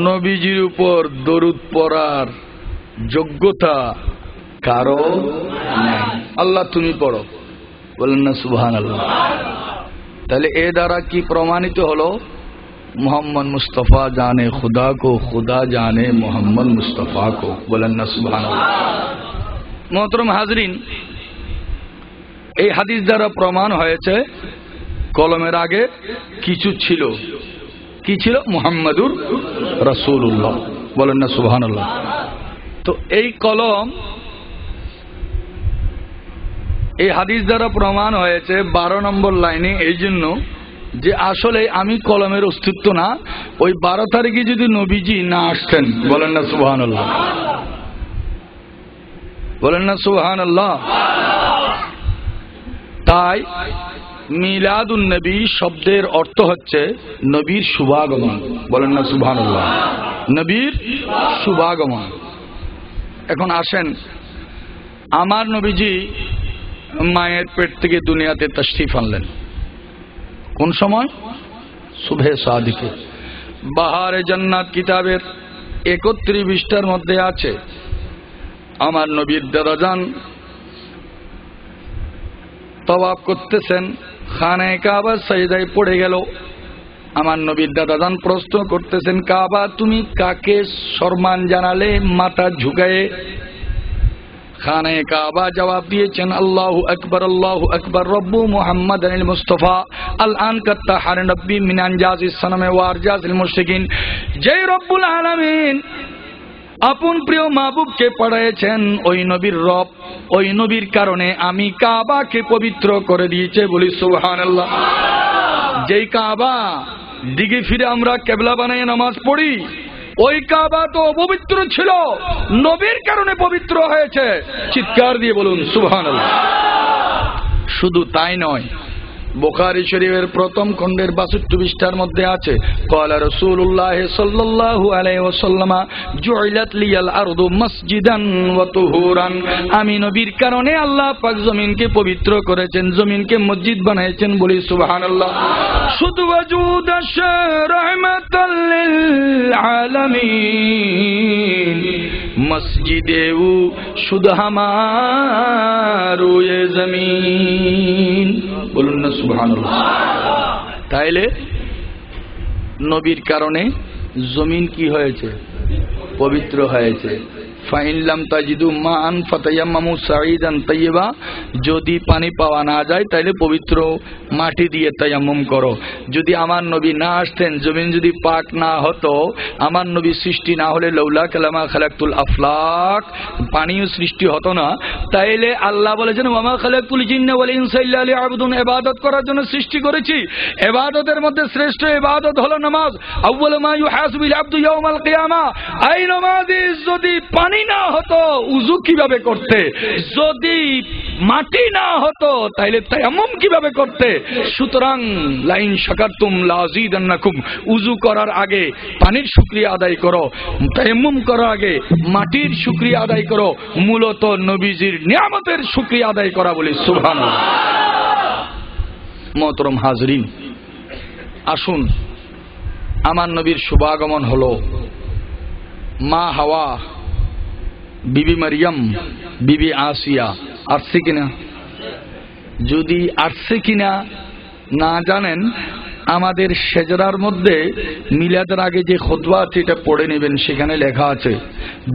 নবীজির উপর দরুদ পড়ার যোগ্যতা কারো নাই। আল্লাহ তুমি পড়ো, বলেন না সুবহানাল্লাহ। তাহলে এ দ্বারা কি প্রমাণিত হলো? मोहम्मद मुस्तफ़ा जाने खुदा को, खुदा जाने मोहम्मद मुस्तफ़ा को, बोलें ना सुबहानाल्लाह। मोहतरम हाजरीन, এই হাদিস দ্বারা প্রমাণ হয়েছে কলমের আগে কিছু ছিল। কি ছিল? মুহাম্মাদুর রাসূলুল্লাহ, বলেন না সুবহানাল্লাহ। তো এই কলম, এই হাদিস দ্বারা প্রমাণ হয়েছে 12 নম্বর লাইনে, এই জন্য যে আসলে আমি কলমের অস্তিত্ব না। ওই 12 তারিখে যদি নবীজি না আসতেন, বলেন না সুবহানাল্লাহ, বলেন না সুবহানাল্লাহ। তাই মিলাদুন নবী শব্দের অর্থ হচ্ছে নবীর শুভাগমন, বলেন না সুবহানাল্লাহ, নবীর শুভাগমন। এখন আসেন, আমার নবীজি মায়ের পেট থেকে দুনিয়াতে তাশরীফ আনলেন কোন সময়? সুবহে সাদিকে। বাহারে জান্নাত কিতাবের 31 পৃষ্ঠার মধ্যে আছে, আমার নবীর দাদাজান তওয়াফ করতেছেন, খানায়ে কাবা সাজদায় পড়ে গেল। আমার নবীর দাদাজান প্রশ্ন করতেছেন, কাবা তুমি কাকে সম্মান জানালে মাথা ঝুঁকায়ে? খানায়ে কাবা জবাব দিয়েছেন, আল্লাহু আকবার রব্বু মুহাম্মাদানিল মুস্তাফা আল আন কাত্তাহার নবী মিন আনজাজিস সানামে ওয়া আরজাজিল মুশরিকিন। যেই রব্বুল আলামিন আপন প্রিয় মাহবুবকে পড়াইছেন, ওই নবীর রব, ওই নবীর কারণে আমি কাবাকে পবিত্র করে দিয়েছে, বলি সুবহানাল্লাহ। যেই কাবা দিকে ফিরে আমরা কিবলা বানায় নামাজ পড়ি, ওই কাবা তো অপবিত্র ছিল, নবীর কারণে পবিত্র হয়েছে। চিৎকার দিয়ে বলুন সুবহানাল্লাহ। শুধু তাই নয়, বুখারী শরীফের প্রথম খণ্ডের 62 পৃষ্ঠার মধ্যে আছে, ক্বালা রাসূলুল্লাহ সাল্লাল্লাহু আলাইহি ওয়াসাল্লাম জুইলাত লিয়াল আরদু মসজিদান ওয়া তুহুরান। আমি নবীর কারণে আল্লাহ পাক জমিনকে পবিত্র করেছেন, জমিনকে মসজিদ বানাইছেন, বলি সুবহানাল্লাহ। শুধু ওয়াজুদ রাহমাতাল লিল আলামিন মসজিদে ও শুধু হামারো এ জমিন, বলুন না সুবহানাল্লাহ। তাইলে নবীর কারণে জমিন কি হয়েছে? পবিত্র হয়েছে। ফাইন লাম তাজিদু মান ফাতায়াম্মামু সাঈদান তাইয়্যিবা। যদি পানি পাওয়া না যায় তাইলে পবিত্র মাটি দিয়ে তায়াম্মুম করো। যদি আমার নবী না আসতেন, জমিন যদি পাক না হতো, আমার নবী সৃষ্টি না হলে লাউলা কালামা খালাকতুল আফলাক, পানিও সৃষ্টি হতো না। তাইলে আল্লাহ বলেছেন, ওয়ামা খালাকতুল জিন্না ওয়াল ইনসা ইল্লা লিয়াবুদুন, ইবাদত করার জন্য সৃষ্টি করেছি। ইবাদতের মধ্যে শ্রেষ্ঠ ইবাদত হলো নামাজ। আউয়ালু মা ইউহাসিবুল আবদু ইয়াউমাল কিয়ামা। এই নামাজে যদি পানি না হতো উযু কিভাবে করতে? যদি মাটি না হতো তাইলে তায়াম্মুম কিভাবে করতে? সুতরাং লাইন শাকারতুম লাযিদান্নাকুম। উযু করার আগে পানির শুকরিয়া আদায় করো, তায়াম্মুম করার আগে মাটির শুকরিয়া আদায় করো। মূলত নবীজির নিয়ামতের শুকরিয়া আদায় করা, বলি সুবহানাল্লাহ। মুহতারাম হাজরিন, আসুন, আমার নবীর শুভাগমন হলো। মা হাওয়া, বিবি মারিয়াম, বিবি আসিয়া আসছে কিনা? যদি আসছে কিনা না জানেন, আমাদের সেজরার মধ্যে মিলাদের আগে যে খুতবা আছে এটা পড়ে নেবেন, সেখানে লেখা আছে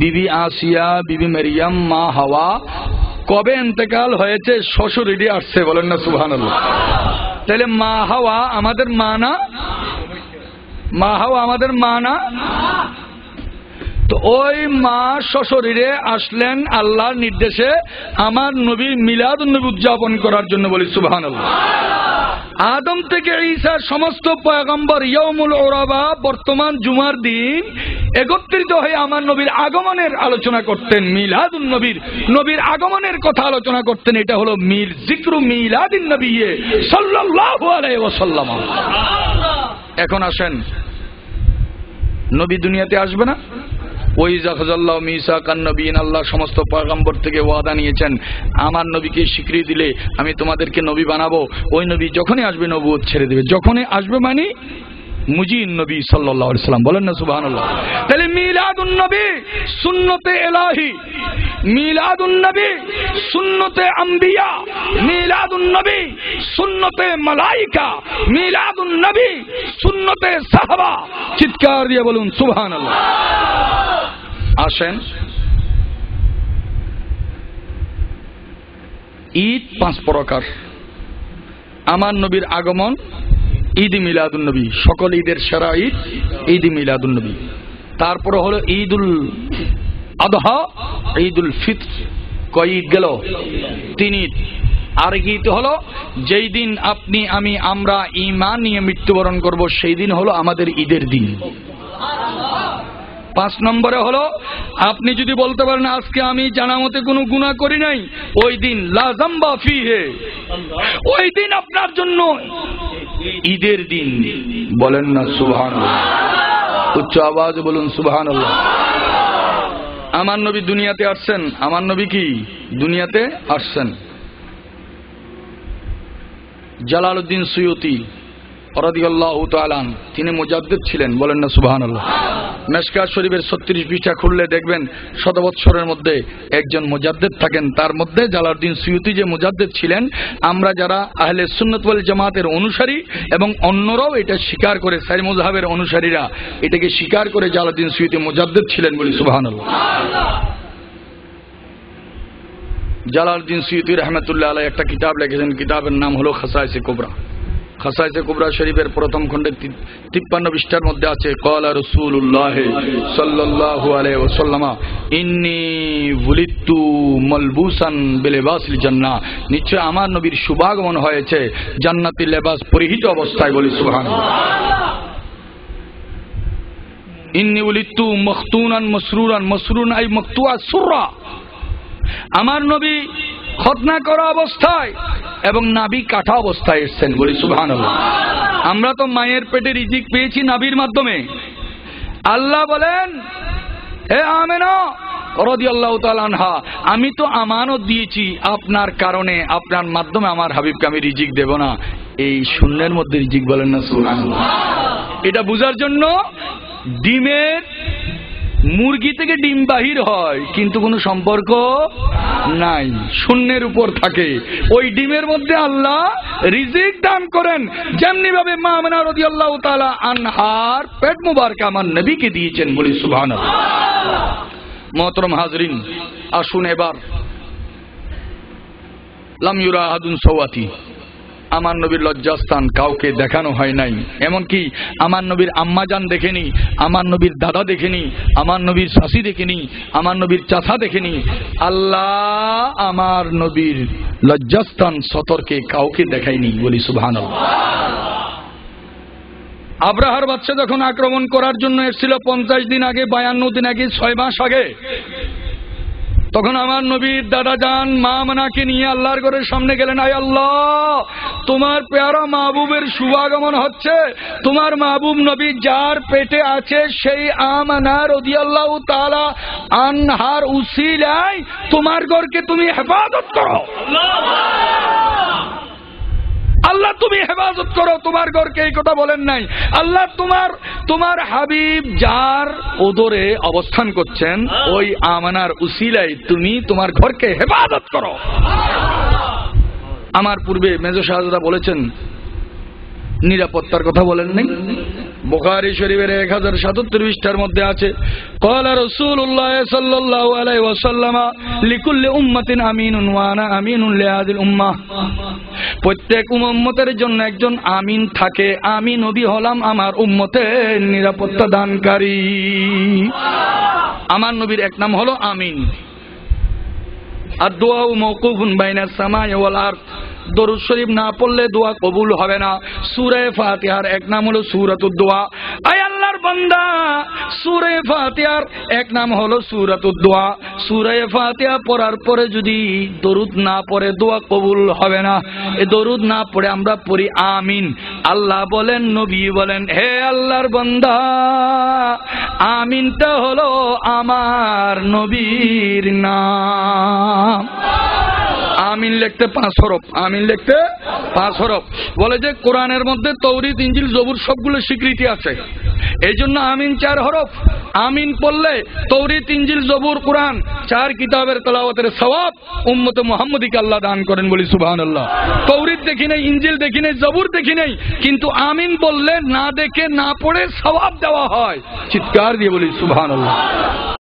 বিবি আসিয়া, বিবি মারিয়াম, মা হাওয়া কবে ইন্তেকাল হয়েছে, শ্বশুরিডি আসছে, বলেন না সুবহানাল্লাহ। তাহলে মা হাওয়া আমাদের মা না? মা হাওয়া আমাদের মা না? তো ওই মা সশরীরে আসলেন আল্লাহর নির্দেশে আমার নবীর মিলাদুন নবী উদযাপন করার জন্য, বলি সুবহানাল্লাহ। আদম থেকে ঈসা সমস্ত পয়গম্বর ইয়াউমুল উরাবা, বর্তমান জুমার দিন একত্রিত হয়ে আমার নবীর আগমনের আলোচনা করতেন, মিলাদুন নবীর, নবীর আগমনের কথা আলোচনা করতেন। এটা হলো মিল যিকরু মিলাদিন নবী সাল্লাল্লাহু আলাইহি ওয়াসাল্লাম। এখন আসেন, নবী দুনিয়াতে আসবে না? ওই জাখাজাল্লাহ মিসাকান নবীন, আল্লাহ সমস্ত পয়গম্বর থেকে ওয়াদা নিয়েছেন, আমার নবীকে স্বীকৃতি দিলে আমি তোমাদেরকে নবী বানাবো। ওই নবী যখনই আসবে নবুয়ত ছেড়ে দেবে। যখনই আসবে মানে মুজিন নবী সাল্লাল্লাহু আলাইহি সাল্লাম, বলেন না সুবহানাল্লাহ। তাহলে মিলাদুন নবী সুন্নতে ইলাহি, মিলাদুন নবী সুন্নতে আম্বিয়া, মিলাদুন নবী সুন্নতে মালাইকা, মিলাদুন নবী সুন্নতে সাহাবা। চিৎকার দিয়ে বলুন সুবহানাল্লাহ। আসেন, ঈদ 5 প্রকার। আমার নবীর আগমন ঈদ মিলাদুন নবী, সকল ঈদের সেরা ঈদ ঈদ মিলাদুন নবী। তারপরে হলো ঈদুল আদহা, ঈদুল ফিতর। কয় ঈদ গেল? 3 ঈদ। আর ঈদ হলো যেই দিন আপনি আমি আমরা ঈমান নিয়ে মৃত্যুবরণ করব, সেই দিন হলো আমাদের ঈদের দিন। 5 নম্বরে হলো আপনি যদি বলতে পারেন আজকে আমি জানা মতে কোনো গুনাহ করি নাই, ওই দিন লা যামবা ফিহে, ওই দিন আপনার জন্য ঈদের দিন। বলেন না সুবহানাল্লাহ, উচ্চ আওয়াজে বলুন সুবহানাল্লাহ। আমার নবী দুনিয়াতে আসছেন, আমার নবী কি দুনিয়াতে আসছেন। জালালউদ্দিন সুয়ুতি রাদিয়াল্লাহু তাআলা তিনি মুজাদ্দিদ ছিলেন, বলেন না সুবহানাল্লাহ। মিশকাত শরীফের 36 পৃষ্ঠা খুললে দেখবেন শতবৎসরের মধ্যে একজন মুজাদ্দিদ থাকেন, তার মধ্যে জালালউদ্দিন সুয়ুতি যে মুজাদ্দিদ ছিলেন। আমরা যারা আহলে সুন্নাত ওয়াল জামাতের অনুসারী এবং অন্যরাও এটা স্বীকার করে, সারি মুযহাবের অনুসারীরা এটাকে স্বীকার করে জালালউদ্দিন সুয়ুতি মুজাদ্দিদ ছিলেন, বলি সুবহানাল্লাহ। জালালউদ্দিন সুয়ুতি রাহমাতুল্লাহ আলাইহি একটা কিতাব লিখেছেন, কিতাবের নাম হলো খাসায়েসে কুবরা। খাসায়েসে কুবরা শরীফের প্রথম খণ্ডে 53 পৃষ্ঠার মধ্যে আছে, ক্বালা রাসূলুল্লাহ সাল্লাল্লাহু আলাইহি ওয়াসাল্লাম ইন্নী বুলিতু মালবুসান বিলিবাসিল জান্নাহ, নিশ্চয় আমার নবীর শুভাগমন হয়েছে জান্নাতি লেবাস পরিহিত অবস্থায়, বলি সুবহানাল্লাহ। ইন্নী বুলিতু মখতুনান মাসরুরান, মাসরুন আই মাকতুআ সুররা, আমার নবী খতনা করা অবস্থায় এবং নাভি কাটা অবস্থায় এসেছেন, বলি সুবহানাল্লাহ। আমরা তো মায়ের পেটে রিজিক পেয়েছি নাভির মাধ্যমে। আল্লাহ বলেন, হে আমেনা রাদিয়াল্লাহু তাআলা আনহা, আমি তো আমানত দিয়েছি আপনার কারণে, আপনার মাধ্যমে আমার হাবিবকে আমি রিজিক দেব না। এই শূন্যের মধ্যে রিজিক, বলেন না সুবহানাল্লাহ। এটা বোঝার জন্য ডিমের মুরগি থেকে ডিম বাহির হয় কিন্তু কোনো সম্পর্ক নাই, শূন্যের উপর থাকে। ওই ডিমের মধ্যে আল্লাহ রিজিক দান করেন, যেমনি ভাবে মা আমিনা রাদিয়াল্লাহু তাআলা আনহার পেট মুবারক আমার নবীকে দিয়েছেন, বলি সুবহানাল্লাহ। মুহতারাম হাজরিন, আসুন এবার লাম ইউরা আহাদুন সাওয়াতি, আমার নবীর লজ্জাস্থান কাউকে দেখানো হয় নাই। এমনকি আমার নবীর আম্মাজান দেখেনি, আমার নবীর দাদা দেখেনি, আমার নবীর শাশি দেখেনি, আমার নবীর চাচা দেখেনি। আল্লাহ আমার নবীর লজ্জাস্থান সতর্কে কাউকে দেখায়নি, বলি সুবহানাল্লাহ। আব্রাহার বাচ্চা যখন আক্রমণ করার জন্য এসেছিল 50 দিন আগে, 52 দিন আগে, 6 মাস আগে, তখন আমার নবীর দাদা যান মা আমানাকে নিয়ে আল্লাহর ঘরের সামনে গেলেন। আয় আল্লাহ, তোমার পেয়ারা মাহবুবের শুভাগমন হচ্ছে, তোমার মাহবুব নবী যার পেটে আছে সেই আমানা রাদিয়াল্লাহু তাআলা আনহার উসিলায় তোমার ঘরকে তুমি হেফাজত করো। আল্লাহ তুমি হেফাজত করো তোমার ঘরকে, এই কথা বলেন নাই। আল্লাহ তোমার হাবিব যার ওদরে অবস্থান করছেন ওই আমানার উসিলায় তুমি তোমার ঘরকে হেফাজত করো। আমার পূর্বে মেজো শাহজাদা বলেছেন নিরাপত্তার কথা বলেন নাই। বুখারী শরীফের 1077 পৃষ্ঠার মধ্যে আছে, ক্বালা রাসূলুল্লাহ সাল্লাল্লাহু আলাইহি ওয়াসাল্লাম লিকুল্লি উম্মাতিন আমিনুন ওয়া আনা আমিনুন লিহাযিল উম্মাহ, প্রত্যেক উম্মতের জন্য একজন আমিন থাকে, আমি নবী হলাম আমার উম্মতের নিরাপত্তা দানকারী। আমার নবীর এক নাম হলো আমিন। আর দোয়া মাওকুফুন বাইনাস সামাই ওয়াল আরদ, দরুদ শরীফ না পড়লে দোয়া কবুল হবে না। সূরা ফাতিহার এক নাম হলো সূরাতুদ দোয়া। আয় আল্লাহর বান্দা, সূরা ফাতিহার এক নাম হলো সূরাতুদ দোয়া। সূরা ফাতিহা পড়ার পরে যদি দরুদ না পড়ে দোয়া কবুল হবে না। এই দরুদ না পড়ে আমরা পড়ি আমিন। আল্লাহ বলেন, নবী বলেন, হে আল্লাহর বান্দা, আমিনটা হলো আমার নবীর নাম। আমিন লিখতে 5 হরফ, আমিন লিখতে 5 হরফ। বলে যে কোরআনের মধ্যে তৌরিত, ইঞ্জিল, জবুর সবগুলো স্বীকৃতি আছে, এই জন্য আমিন 4 হরফ। আমিন পড়লে তৌরিত, ইঞ্জিল, জবুর, কোরআন 4 কিতাবের তেলাওয়াতের সওয়াব উম্মতে মুহাম্মদীকে আল্লাহ দান করেন, বলি সুবহানাল্লাহ। তৌরিত দেখি নাই, ইঞ্জিল দেখি নাই, জবুর দেখি নাই, কিন্তু আমিন বললে না দেখে না পড়ে সওয়াব দেওয়া হয়। চিৎকার দিয়ে বলি সুবহানাল্লাহ।